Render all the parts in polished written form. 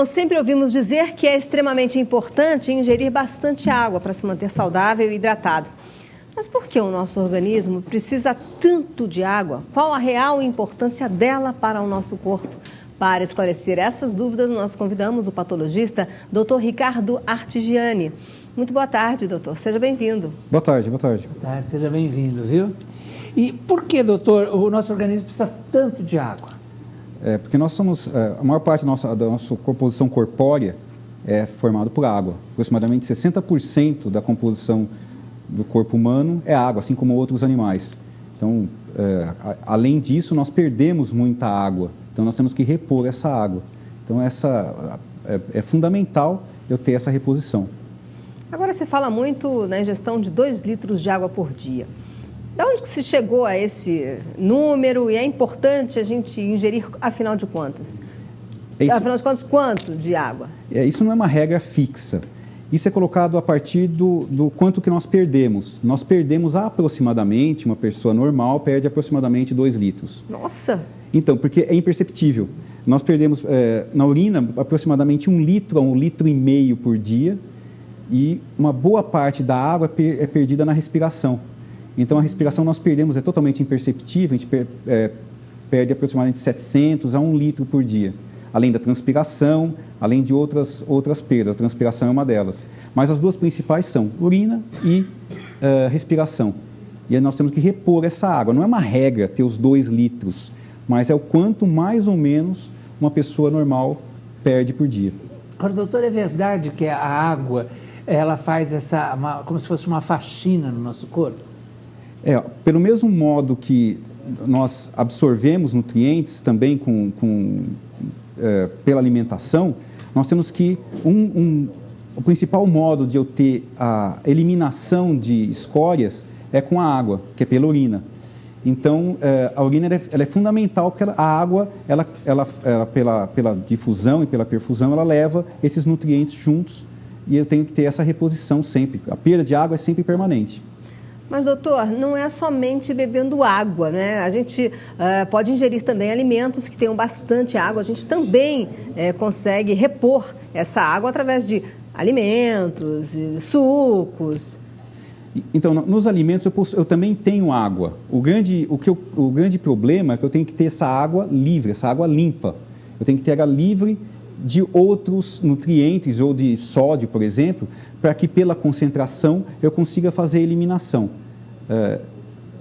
Sempre ouvimos dizer que é extremamente importante ingerir bastante água para se manter saudável e hidratado. Mas por que o nosso organismo precisa tanto de água? Qual a real importância dela para o nosso corpo? Para esclarecer essas dúvidas, nós convidamos o patologista Dr. Ricardo Artigiani. Muito boa tarde, doutor. Seja bem-vindo. Boa tarde, boa tarde. Boa tarde, seja bem-vindo, viu? E por que, doutor, o nosso organismo precisa tanto de água? Porque nós somos, a maior parte da nossa composição corpórea é formada por água. Aproximadamente 60% da composição do corpo humano é água, assim como outros animais. Então, além disso, nós perdemos muita água. Então, nós temos que repor essa água. Então, é fundamental eu ter essa reposição. Agora, se fala muito na ingestão de 2 litros de água por dia. De onde que se chegou a esse número e é importante a gente ingerir, afinal de contas? Afinal de contas, quanto de água? Isso não é uma regra fixa. Isso é colocado a partir do quanto que nós perdemos. Nós perdemos aproximadamente, uma pessoa normal perde aproximadamente 2 litros. Nossa! Então, porque é imperceptível. Nós perdemos na urina aproximadamente 1 litro a 1,5 litro por dia e uma boa parte da água é perdida na respiração. Então, a respiração nós perdemos, é totalmente imperceptível, a gente perde aproximadamente 700 a 1 litro por dia. Além da transpiração, além de outras perdas, a transpiração é uma delas. Mas as duas principais são urina e respiração. E aí nós temos que repor essa água. Não é uma regra ter os 2 litros, mas é o quanto mais ou menos uma pessoa normal perde por dia. Agora, doutor, é verdade que a água, ela faz como se fosse uma faxina no nosso corpo? Pelo mesmo modo que nós absorvemos nutrientes também pela alimentação, nós temos que o principal modo de eu ter a eliminação de escórias é com a água, que é pela urina. Então, a urina ela é fundamental porque a água, pela difusão e pela perfusão, ela leva esses nutrientes juntos e eu tenho que ter essa reposição sempre. A perda de água é sempre permanente. Mas, doutor, não é somente bebendo água, né? A gente pode ingerir também alimentos que tenham bastante água. A gente também consegue repor essa água através de alimentos, sucos. Então, nos alimentos eu também tenho água. O grande problema é que eu tenho que ter essa água livre, essa água limpa. Eu tenho que ter ela livre de outros nutrientes ou de sódio, por exemplo, para que pela concentração eu consiga fazer a eliminação.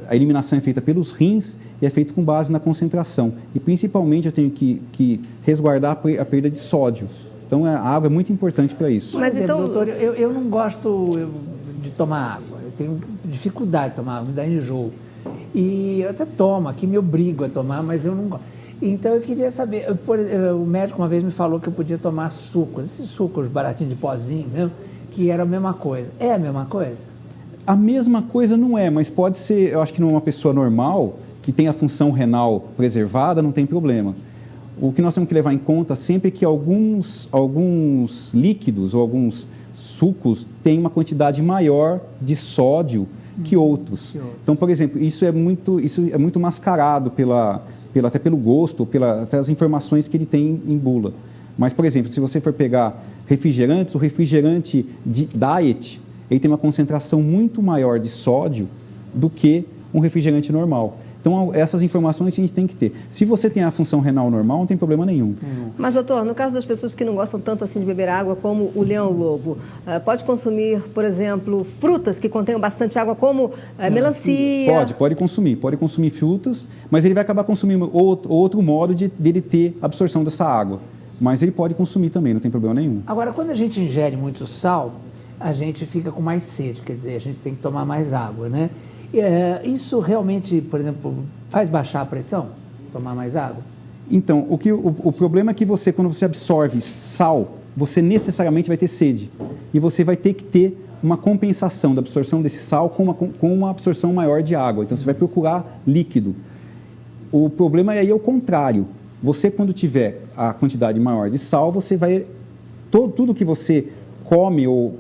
A eliminação é feita pelos rins e é feita com base na concentração. E principalmente eu tenho que resguardar a perda de sódio. Então a água é muito importante para isso. Mas então, doutor, eu não gosto de tomar água. Eu tenho dificuldade de tomar água, me dá enjoo. E eu até tomo, aqui me obrigo a tomar, mas eu não gosto. Então, eu queria saber, o médico uma vez me falou que eu podia tomar sucos, esses sucos baratinhos de pozinho mesmo, que era a mesma coisa. É a mesma coisa? A mesma coisa não é, mas pode ser, eu acho que numa pessoa normal, que tem a função renal preservada, não tem problema. O que nós temos que levar em conta sempre é que alguns líquidos ou alguns sucos têm uma quantidade maior de sódio que outros. Então, por exemplo, isso é muito mascarado até pelo gosto, até as informações que ele tem em bula. Mas, por exemplo, se você for pegar refrigerantes, o refrigerante de diet, ele tem uma concentração muito maior de sódio do que um refrigerante normal. Então, essas informações a gente tem que ter. Se você tem a função renal normal, não tem problema nenhum. Mas, doutor, no caso das pessoas que não gostam tanto assim de beber água, como o leão-lobo, pode consumir, por exemplo, frutas que contenham bastante água, como melancia? Pode consumir frutas, mas ele vai acabar consumindo outro modo dele ter absorção dessa água. Mas ele pode consumir também, não tem problema nenhum. Agora, quando a gente ingere muito sal, a gente fica com mais sede, quer dizer, a gente tem que tomar mais água, né? Isso realmente, por exemplo, faz baixar a pressão? Tomar mais água? Então, o problema é que quando você absorve sal, você necessariamente vai ter sede. E você vai ter que ter uma compensação da absorção desse sal com uma absorção maior de água. Então, você vai procurar líquido. O problema é o contrário. Você, quando tiver a quantidade maior de sal, você vai... Tudo que você come ou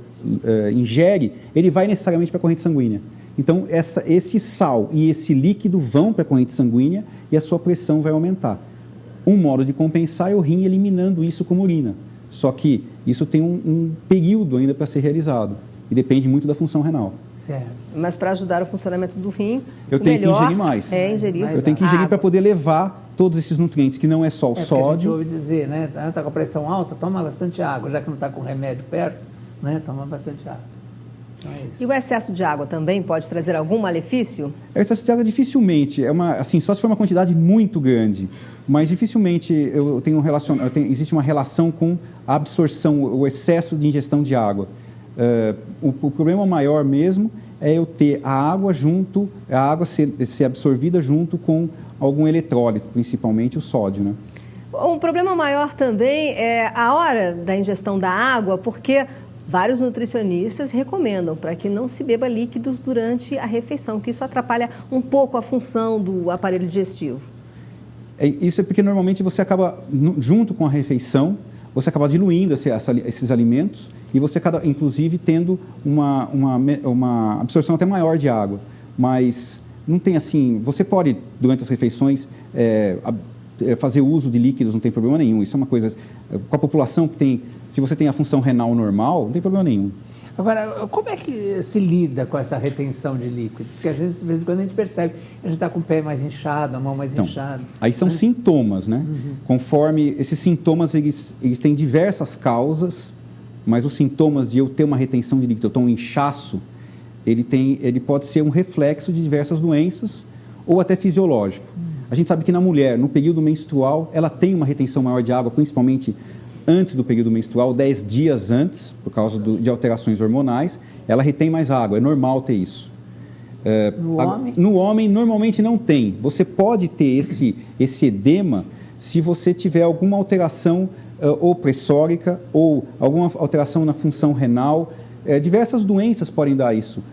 ingere, ele vai necessariamente para a corrente sanguínea. Então, esse sal e esse líquido vão para a corrente sanguínea e a sua pressão vai aumentar. Um modo de compensar é o rim eliminando isso como urina. Só que isso tem um período ainda para ser realizado e depende muito da função renal. Certo. Mas para ajudar o funcionamento do rim, eu tenho que ingerir mais. Ingerir eu tenho que ingerir para poder levar todos esses nutrientes, que não é só o sódio. A gente ouve dizer, né? Está com a pressão alta, toma bastante água. Já que não está com remédio perto, né? Toma bastante água. Então é isso. E o excesso de água também pode trazer algum malefício? O excesso de água dificilmente, assim, só se for uma quantidade muito grande, mas dificilmente existe uma relação com a absorção, o excesso de ingestão de água. O problema maior mesmo é eu ter a água ser absorvida junto com algum eletrólito, principalmente o sódio, né? Um problema maior também é a hora da ingestão da água, porque vários nutricionistas recomendam para que não se beba líquidos durante a refeição, que isso atrapalha um pouco a função do aparelho digestivo. Isso é porque normalmente você acaba, junto com a refeição, você acaba diluindo esses alimentos e você acaba, inclusive, tendo uma absorção até maior de água. Mas não tem assim... Você pode, durante as refeições, fazer uso de líquidos, não tem problema nenhum. Isso é uma coisa... Com a população que tem... Se você tem a função renal normal, não tem problema nenhum. Agora, como é que se lida com essa retenção de líquido? Porque às vezes, de vez em quando a gente percebe que a gente está com o pé mais inchado, a mão mais inchada. Aí são sintomas, né? Uhum. Conforme esses sintomas, eles têm diversas causas, mas os sintomas de eu ter uma retenção de líquido, eu ter um inchaço, ele pode ser um reflexo de diversas doenças ou até fisiológico. A gente sabe que na mulher, no período menstrual, ela tem uma retenção maior de água, principalmente antes do período menstrual, 10 dias antes, por causa de alterações hormonais, ela retém mais água, é normal ter isso. No homem, normalmente não tem. Você pode ter esse edema se você tiver alguma alteração ou pressórica ou alguma alteração na função renal. Diversas doenças podem dar isso.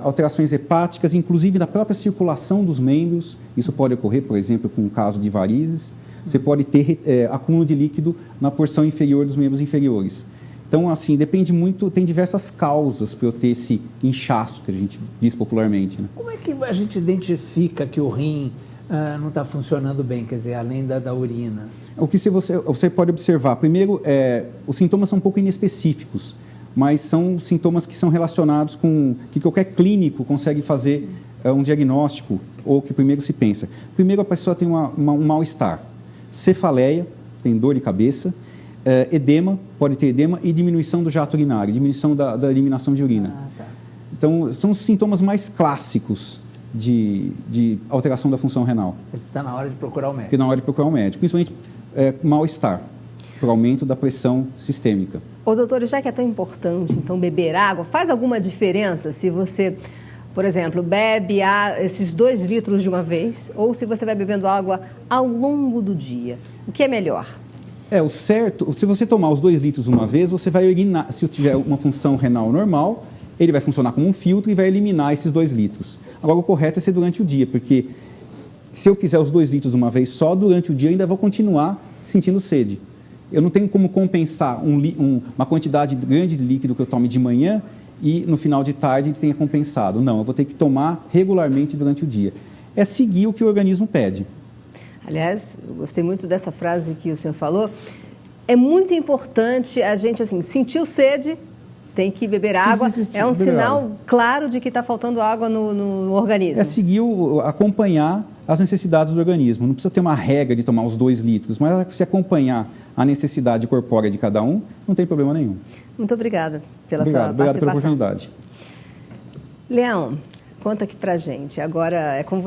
Alterações hepáticas, inclusive na própria circulação dos membros. Isso pode ocorrer, por exemplo, com o caso de varizes. Você pode ter acúmulo de líquido na porção inferior dos membros inferiores. Então, assim, depende muito, tem diversas causas para eu ter esse inchaço, que a gente diz popularmente, né? Como é que a gente identifica que o rim não está funcionando bem, quer dizer, além da urina? O que você pode observar, primeiro, os sintomas são um pouco inespecíficos, mas são sintomas que são relacionados com que qualquer clínico consegue fazer um diagnóstico, ou que primeiro se pensa. Primeiro, a pessoa tem um mal-estar. Cefaleia, tem dor de cabeça, edema, pode ter edema e diminuição do jato urinário, diminuição da eliminação de urina. Tá. Então, são os sintomas mais clássicos de alteração da função renal. Está na hora de procurar o médico. Porque na hora de procurar o médico, principalmente mal-estar, por aumento da pressão sistêmica. Ô, doutor, já que é tão importante, então, beber água, faz alguma diferença se você... Por exemplo, bebe esses 2 litros de uma vez ou se você vai bebendo água ao longo do dia? O que é melhor? O certo, se você tomar os 2 litros uma vez, você vai urinar. Se tiver uma função renal normal, ele vai funcionar como um filtro e vai eliminar esses 2 litros. Agora, o correto é ser durante o dia, porque se eu fizer os 2 litros uma vez só, durante o dia eu ainda vou continuar sentindo sede. Eu não tenho como compensar uma quantidade grande de líquido que eu tome de manhã e no final de tarde ele tenha compensado. Não, eu vou ter que tomar regularmente durante o dia. É seguir o que o organismo pede. Aliás, eu gostei muito dessa frase que o senhor falou. É muito importante a gente, assim, sentiu sede, tem que beber água. É um sinal claro de que está faltando água no organismo. É seguir, acompanhar as necessidades do organismo. Não precisa ter uma regra de tomar os 2 litros, mas se acompanhar a necessidade corpórea de cada um, não tem problema nenhum. Muito obrigada pela sua participação. Obrigado pela oportunidade. Leão, conta aqui pra gente. Agora é com você.